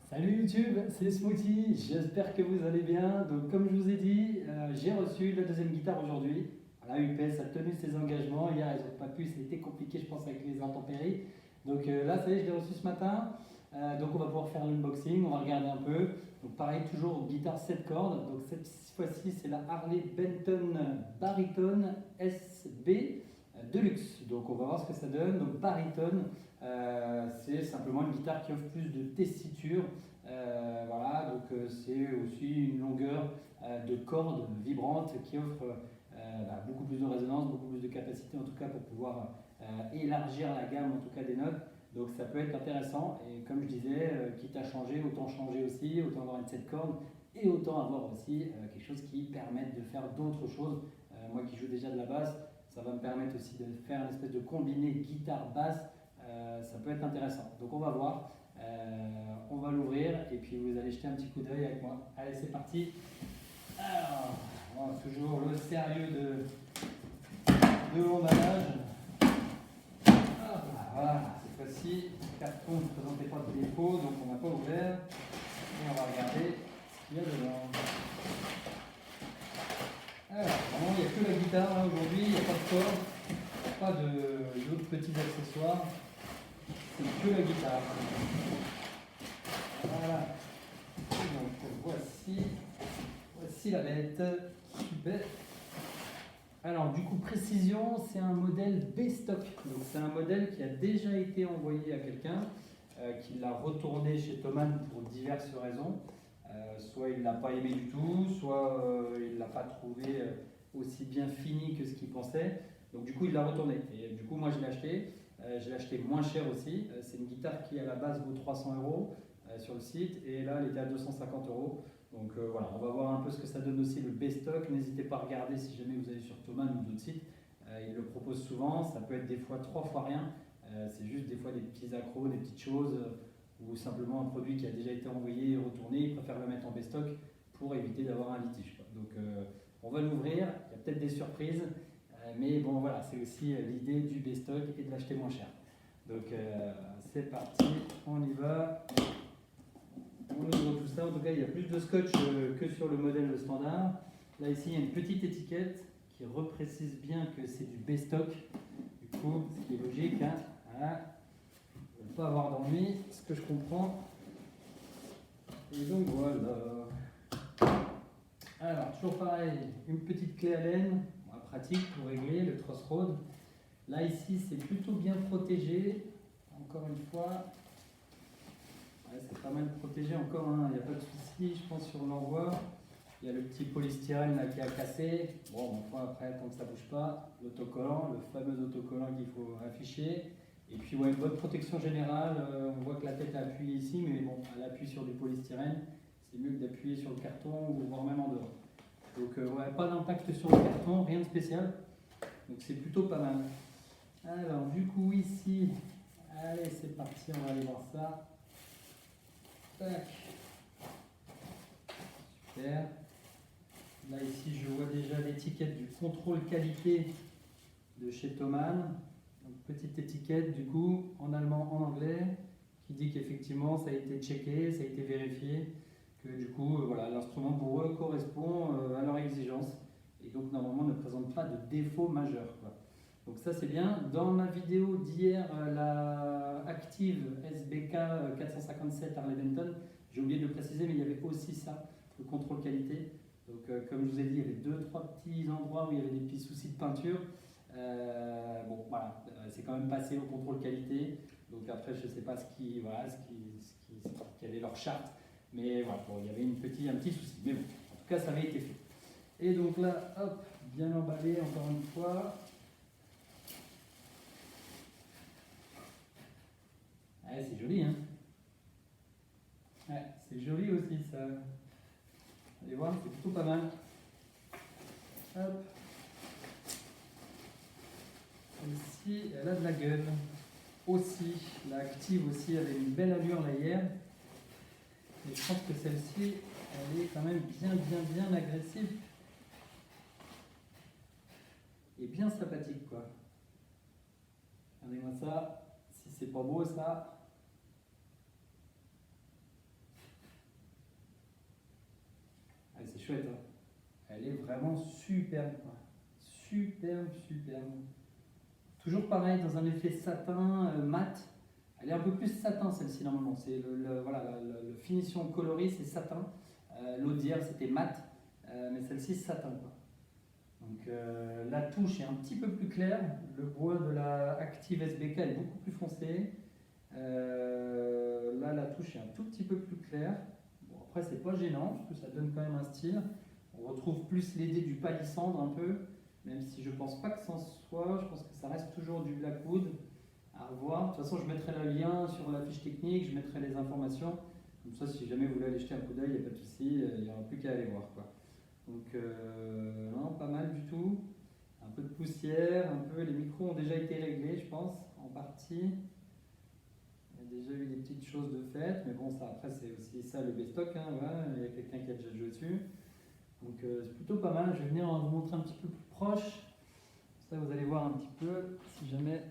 Salut YouTube, c'est Smoothie, j'espère que vous allez bien. Donc comme je vous ai dit, j'ai reçu la deuxième guitare aujourd'hui. Voilà, UPS a tenu ses engagements, hier ils n'ont pas pu, c'était compliqué je pense avec les intempéries. Donc là ça y est, je l'ai reçu ce matin. Donc on va pouvoir faire l'unboxing, on va regarder un peu. Donc pareil, toujours guitare 7 cordes. Donc cette fois-ci c'est la Harley Benton Baritone SB Deluxe. Donc on va voir ce que ça donne. Donc Baritone, c'est simplement une guitare qui offre plus de tessiture. Voilà, donc c'est aussi une longueur de cordes vibrantes qui offre beaucoup plus de résonance, beaucoup plus de capacité en tout cas pour pouvoir élargir la gamme en tout cas des notes. Donc ça peut être intéressant et comme je disais, quitte à changer, autant changer aussi, autant avoir une 7 cordes et autant avoir aussi quelque chose qui permette de faire d'autres choses. Moi qui joue déjà de la basse, ça va me permettre aussi de faire une espèce de combiné guitare-basse. Ça peut être intéressant. Donc on va voir. On va l'ouvrir et puis vous allez jeter un petit coup d'œil avec moi. Allez, c'est parti. Alors, toujours le sérieux de l'emballage. Voilà, cette fois-ci, le carton ne présentait pas de défaut, donc on n'a pas ouvert. Et on va regarder ce qu'il y a dedans. Alors, vraiment, il n'y a que la guitare là aujourd'hui, il n'y a pas de corde, pas d'autres petits accessoires. C'est que la guitare. Voilà. Donc voici la bête. Super. Alors du coup précision, c'est un modèle B-Stock. Donc c'est un modèle qui a déjà été envoyé à quelqu'un, qui l'a retourné chez Thomann pour diverses raisons. Soit il ne l'a pas aimé du tout, soit il ne l'a pas trouvé aussi bien fini que ce qu'il pensait. Donc du coup il l'a retourné. Et du coup moi je l'ai acheté. Je l'ai acheté moins cher aussi. C'est une guitare qui à la base vaut 300 € sur le site et là elle était à 250 €. Donc voilà, on va voir un peu ce que ça donne aussi le B-Stock. N'hésitez pas à regarder si jamais vous allez sur Thomann ou d'autres sites. Ils le proposent souvent. Ça peut être des fois 3 fois rien. C'est juste des fois des petits accros, des petites choses ou simplement un produit qui a déjà été envoyé et retourné. Ils préfèrent le mettre en B-Stock pour éviter d'avoir un litige, quoi. Donc on va l'ouvrir. Il y a peut-être des surprises. Mais bon voilà, c'est aussi l'idée du B-Stock et de l'acheter moins cher. Donc c'est parti, on y va. On ouvre tout ça. En tout cas, il y a plus de scotch que sur le modèle standard. Là ici, il y a une petite étiquette qui reprécise bien que c'est du B-Stock. Du coup, ce qui est logique, hein. Voilà. On ne pas avoir d'ennui, ce que je comprends. Et donc voilà. Alors, toujours pareil, une petite clé Allen, pratique pour régler le truss rod. Là ici, c'est plutôt bien protégé. Encore une fois, ouais, c'est pas mal protégé encore, hein. Il n'y a pas de souci, je pense, sur l'envoi. Il y a le petit polystyrène là qui a cassé. Bon, enfin, après, tant que ça ne bouge pas, l'autocollant, le fameux autocollant qu'il faut afficher. Et puis, ouais, une bonne protection générale. On voit que la tête est appuyée ici, mais bon, elle appuie sur du polystyrène. C'est mieux que d'appuyer sur le carton ou voire même en dehors. Donc, ouais, pas d'impact sur le carton, rien de spécial. Donc, c'est plutôt pas mal. Alors, du coup, ici, allez, c'est parti, on va aller voir ça. Tac. Super. Là, ici, je vois déjà l'étiquette du contrôle qualité de chez Thomann. Donc, petite étiquette, du coup, en allemand, en anglais, qui dit qu'effectivement, ça a été checké, ça a été vérifié, que du coup, voilà, l'instrument pour eux correspond à leur exigence et donc, normalement, ne présente pas de défaut majeur, quoi. Donc ça c'est bien. Dans ma vidéo d'hier, la Active SBK 457 Harley Benton, j'ai oublié de le préciser, mais il y avait aussi ça, le contrôle qualité. Donc comme je vous ai dit, il y avait 2-3 petits endroits où il y avait des petits soucis de peinture. Bon voilà, c'est quand même passé au contrôle qualité. Donc après je ne sais pas quelle est leur charte, mais voilà, bon, il y avait un petit souci. Mais bon, en tout cas ça avait été fait. Et donc là, hop, bien emballé encore une fois. Ouais, c'est joli, hein. Ouais, c'est joli aussi, ça. Allez voir, c'est plutôt pas mal. Hop. Celle-ci, elle a de la gueule. Aussi, la Active aussi, elle avait une belle allure là hier. Et je pense que celle-ci, elle est quand même bien agressive. Et bien sympathique, quoi. Regardez-moi ça. Si c'est pas beau, ça. chouette. Hein. Elle est vraiment superbe. Quoi. Superbe, superbe. Toujours pareil, dans un effet satin mat. Elle est un peu plus satin celle-ci normalement. C'est voilà, la finition coloris, c'est satin. L'autre d'hier c'était mat, mais celle-ci satin. Quoi. Donc la touche est un petit peu plus claire. Le bois de la Active SBK est beaucoup plus foncé. Là, la touche est un tout petit peu plus claire. Bon, après, c'est pas gênant, parce que ça donne quand même un style. On retrouve plus l'idée du palissandre un peu, même si je pense pas que ça en soit. Je pense que ça reste toujours du Blackwood. À revoir. De toute façon, je mettrai le lien sur la fiche technique, je mettrai les informations. Comme ça, si jamais vous voulez aller jeter un coup d'œil, il n'y a pas de souci, il n'y aura plus qu'à aller voir. Quoi. Donc, non, pas mal du tout. Un peu de poussière, un peu. Les micros ont déjà été réglés, je pense, en partie. Il y a déjà eu des petites choses de fait, mais bon, ça après, c'est aussi ça le best-stock. Hein, voilà. Il y a quelqu'un qui a déjà joué dessus. Donc, c'est plutôt pas mal. Je vais venir vous montrer un petit peu plus proche. Ça, vous allez voir un petit peu si jamais.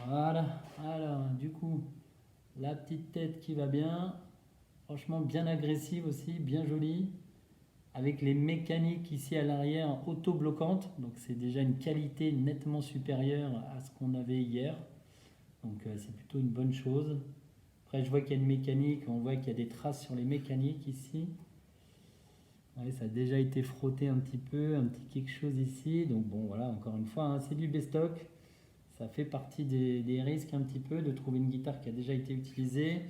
Voilà, alors du coup, la petite tête qui va bien, franchement bien agressive aussi, bien jolie, avec les mécaniques ici à l'arrière auto-bloquantes, donc c'est déjà une qualité nettement supérieure à ce qu'on avait hier, donc c'est plutôt une bonne chose. Après je vois qu'il y a une mécanique, on voit qu'il y a des traces sur les mécaniques ici, ouais, ça a déjà été frotté un petit peu, un petit quelque chose ici, donc bon voilà, encore une fois, hein, c'est du best-stock. Ça fait partie des risques un petit peu de trouver une guitare qui a déjà été utilisée.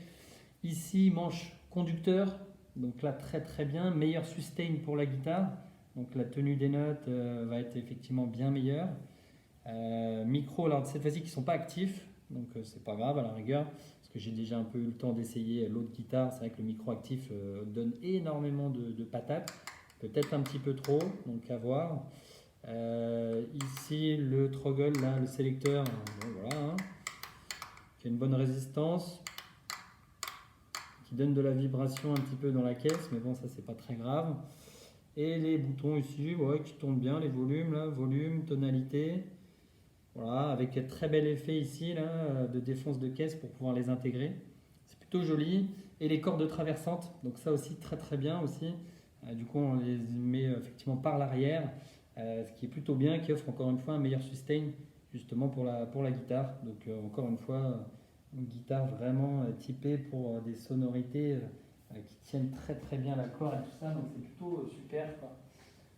Ici, manche conducteur, donc là très très bien, meilleur sustain pour la guitare, donc la tenue des notes va être effectivement bien meilleure. Micro, alors cette fois-ci qui ne sont pas actifs, donc c'est pas grave à la rigueur, parce que j'ai déjà un peu eu le temps d'essayer l'autre guitare, c'est vrai que le micro actif donne énormément de patates, peut-être un petit peu trop, donc à voir. Ici le toggle, là, le sélecteur, bon, voilà, hein, qui a une bonne résistance, qui donne de la vibration un petit peu dans la caisse, mais bon ça c'est pas très grave. Et les boutons ici, ouais, qui tournent bien, les volumes, là, volume, tonalité, voilà, avec un très bel effet ici là, de défonce de caisse pour pouvoir les intégrer. C'est plutôt joli. Et les cordes traversantes, donc ça aussi très très bien aussi. Du coup on les met effectivement par l'arrière. Ce qui est plutôt bien, qui offre encore une fois un meilleur sustain justement pour la guitare. Donc encore une fois, une guitare vraiment typée pour des sonorités qui tiennent très très bien l'accord et tout ça, donc c'est plutôt super. Quoi.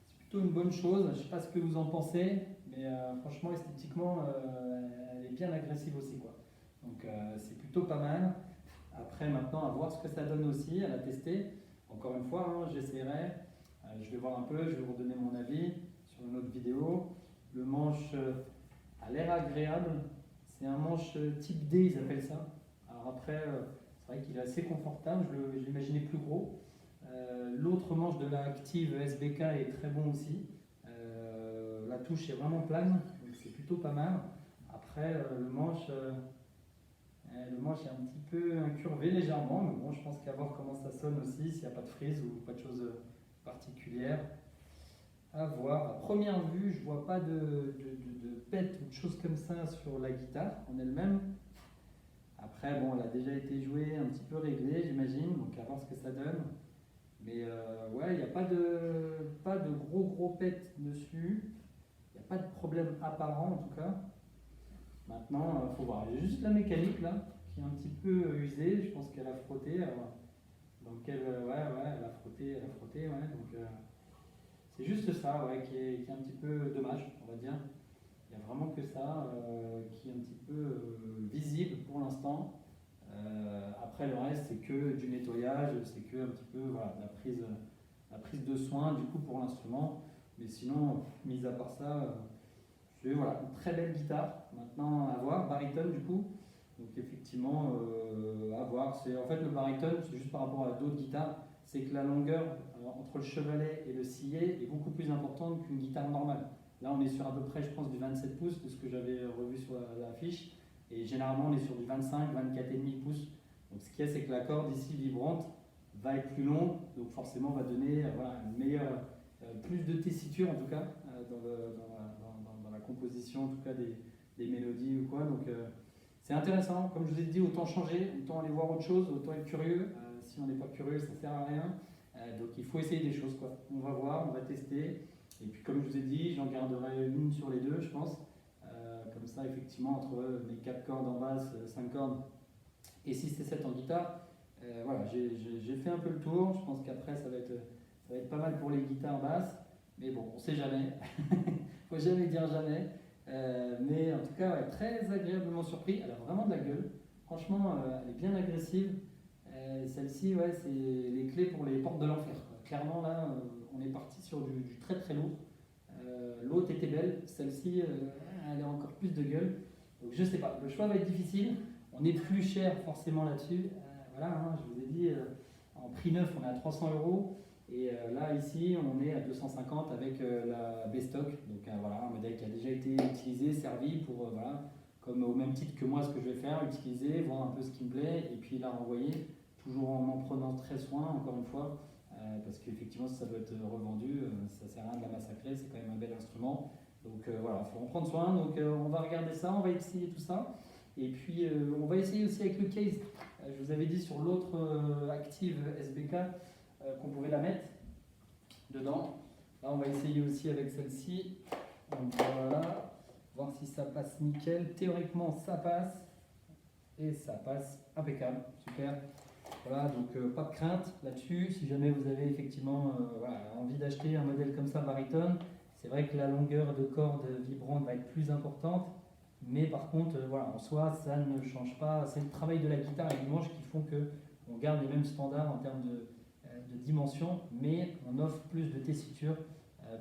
C'est plutôt une bonne chose, je ne sais pas ce que vous en pensez, mais franchement esthétiquement elle est bien agressive aussi. Quoi. Donc c'est plutôt pas mal. Après maintenant à voir ce que ça donne aussi, à la tester. Encore une fois, hein, j'essaierai, je vais voir un peu, je vais vous donner mon avis. Une autre vidéo. Le manche a l'air agréable. C'est un manche type D, ils appellent ça. Alors après, c'est vrai qu'il est assez confortable. Je l'imaginais plus gros. L'autre manche de la Active SBK est très bon aussi. La touche est vraiment plane, donc c'est plutôt pas mal. Après, le manche est un petit peu incurvé légèrement, mais bon, je pense qu'à voir comment ça sonne aussi, s'il n'y a pas de frise ou pas de choses particulières. À voir. À première vue, je vois pas de pète ou de choses comme ça sur la guitare en elle-même. Après, bon, elle a déjà été jouée, un petit peu réglée, j'imagine, donc à voir ce que ça donne. Mais ouais, il n'y a pas de gros pète dessus. Il n'y a pas de problème apparent en tout cas. Maintenant, il faut voir. Il y a juste la mécanique là, qui est un petit peu usée. Je pense qu'elle a frotté. Donc elle, ouais, elle a frotté, ouais. Donc c'est juste ça, ouais, qui est un petit peu dommage, on va dire. Il n'y a vraiment que ça qui est un petit peu visible pour l'instant. Après, le reste, c'est que du nettoyage, c'est que un petit peu voilà, la prise de soin du coup pour l'instrument. Mais sinon, mis à part ça, c'est voilà, une très belle guitare. Maintenant, à voir, baryton du coup. Donc effectivement, à voir. En fait, le baryton, c'est juste par rapport à d'autres guitares, c'est que la longueur entre le chevalet et le sillet est beaucoup plus importante qu'une guitare normale. Là, on est sur à peu près, je pense, du 27 pouces de ce que j'avais revu sur la fiche. Et généralement, on est sur du 25, 24,5 pouces. Donc, ce qu'il y a, c'est que la corde ici vibrante va être plus longue, donc forcément va donner voilà, une meilleure, plus de tessiture en tout cas dans la composition en tout cas des mélodies ou quoi. Donc, c'est intéressant, comme je vous ai dit, autant changer, autant aller voir autre chose, autant être curieux. Si on n'est pas curieux, ça ne sert à rien. Donc il faut essayer des choses, quoi. On va voir, on va tester. Et puis comme je vous ai dit, j'en garderai une sur les deux, je pense. Comme ça, effectivement, entre mes 4 cordes en basse, 5 cordes et 6 et 7 en guitare, voilà, j'ai fait un peu le tour. Je pense qu'après, ça va être pas mal pour les guitares basses. Mais bon, on sait jamais. Faut jamais dire jamais. Mais en tout cas, ouais, très agréablement surpris. Elle a vraiment de la gueule. Franchement, elle est bien agressive. Celle-ci, ouais, c'est les clés pour les portes de l'enfer, quoi. Clairement, là, on est parti sur du très très lourd. L'autre était belle. Celle-ci, elle a encore plus de gueule. Donc je sais pas. Le choix va être difficile. On est plus cher forcément là-dessus. Voilà, hein, je vous ai dit, en prix neuf, on est à 300 euros. Et là, ici, on est à 250 avec la B-Stock. Donc voilà, un modèle qui a déjà été utilisé, servi pour, voilà, comme au même titre que moi, ce que je vais faire, utiliser, voir un peu ce qui me plaît, et puis la renvoyer, toujours en prenant très soin, encore une fois, parce qu'effectivement, si ça doit être revendu, ça sert à rien de la massacrer, c'est quand même un bel instrument. Donc voilà, il faut en prendre soin. Donc on va regarder ça, on va essayer tout ça. Et puis on va essayer aussi avec le case. Je vous avais dit sur l'autre Active SBK qu'on pouvait la mettre dedans. Là, on va essayer aussi avec celle-ci. Donc voilà, voir si ça passe nickel. Théoriquement, ça passe. Et ça passe impeccable. Super. Voilà, donc pas de crainte là-dessus. Si jamais vous avez effectivement voilà, envie d'acheter un modèle comme ça, baryton, c'est vrai que la longueur de corde vibrante va être plus importante. Mais par contre, voilà, en soi, ça ne change pas. C'est le travail de la guitare et du manche qui font qu'on garde les mêmes standards en termes de dimension, mais on offre plus de tessiture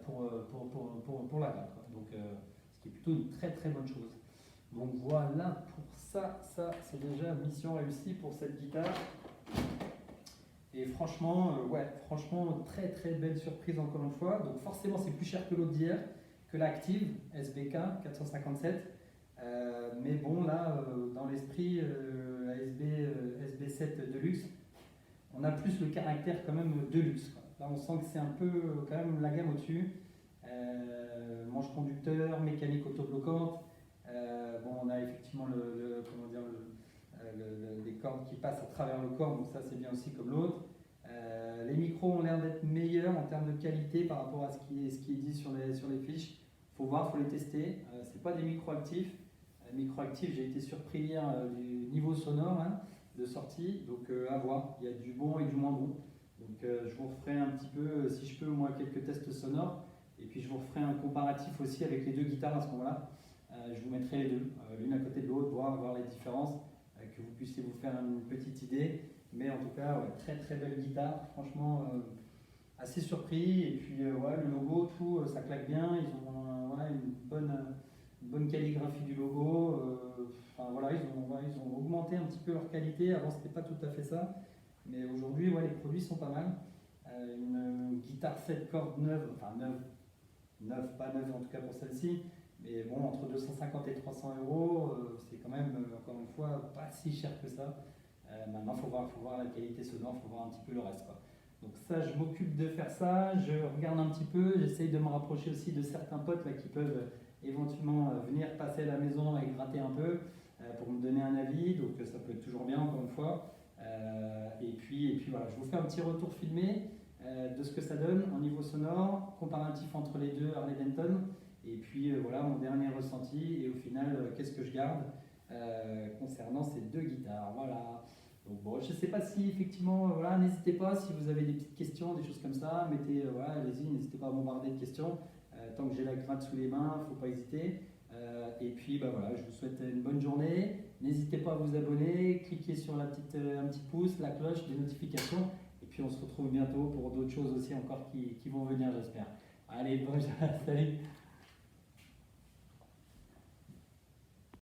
pour la gamme, quoi. Donc, ce qui est plutôt une très très bonne chose. Donc voilà pour ça, c'est déjà mission réussie pour cette guitare. Et franchement, ouais, franchement, très très belle surprise encore une fois. Donc forcément, c'est plus cher que l'autre d'hier, que l'Active SBK 457. Mais bon, là, dans l'esprit, la SB7 Deluxe, on a plus le caractère quand même de luxe, quoi. Là, on sent que c'est un peu quand même la gamme au-dessus. Manche conducteur, mécanique autobloquante. Bon, on a effectivement comment dire, les cordes qui passent à travers le corps, donc ça c'est bien aussi comme l'autre. Les micros ont l'air d'être meilleurs en termes de qualité par rapport à ce qui est dit sur les fiches. Faut voir, faut les tester. C'est pas des micros actifs. Micro actifs, j'ai été surpris hier du niveau sonore, hein, de sortie, donc à voir. Il y a du bon et du moins bon. Donc je vous referai un petit peu, si je peux, moi, quelques tests sonores. Et puis je vous referai un comparatif aussi avec les deux guitares à ce moment-là. Je vous mettrai les deux, l'une à côté de l'autre, voir les différences, que vous puissiez vous faire une petite idée. Mais en tout cas, ouais, très très belle guitare, franchement assez surpris. Et puis ouais, le logo, tout, ça claque bien. Ils ont voilà, une bonne calligraphie du logo. Enfin voilà, ils ont augmenté un petit peu leur qualité. Avant, c'était pas tout à fait ça. Mais aujourd'hui, ouais, les produits sont pas mal. Une guitare 7 cordes neuve, enfin neuve, pas neuve en tout cas pour celle-ci. Mais bon, entre 250 et 300 euros, c'est quand même, encore une fois, pas si cher que ça. Maintenant, il faut voir la qualité sonore, il faut voir un petit peu le reste, quoi. Donc ça, je m'occupe de faire ça, je regarde un petit peu, j'essaye de me rapprocher aussi de certains potes là, qui peuvent éventuellement venir passer à la maison et gratter un peu pour me donner un avis, donc ça peut être toujours bien, encore une fois. Et puis voilà, je vous fais un petit retour filmé de ce que ça donne en niveau sonore, comparatif entre les deux Harley-Davidson. Et puis voilà mon dernier ressenti et au final qu'est-ce que je garde concernant ces deux guitares. Voilà. Donc bon, je ne sais pas si effectivement, voilà, n'hésitez pas si vous avez des petites questions, des choses comme ça, mettez, voilà, allez-y, n'hésitez pas à bombarder de questions. Tant que j'ai la gratte sous les mains, il ne faut pas hésiter. Et puis bah, voilà, je vous souhaite une bonne journée. N'hésitez pas à vous abonner, cliquez sur un petit pouce, la cloche, les notifications. Et puis on se retrouve bientôt pour d'autres choses aussi encore qui vont venir, j'espère. Allez, bon, salut.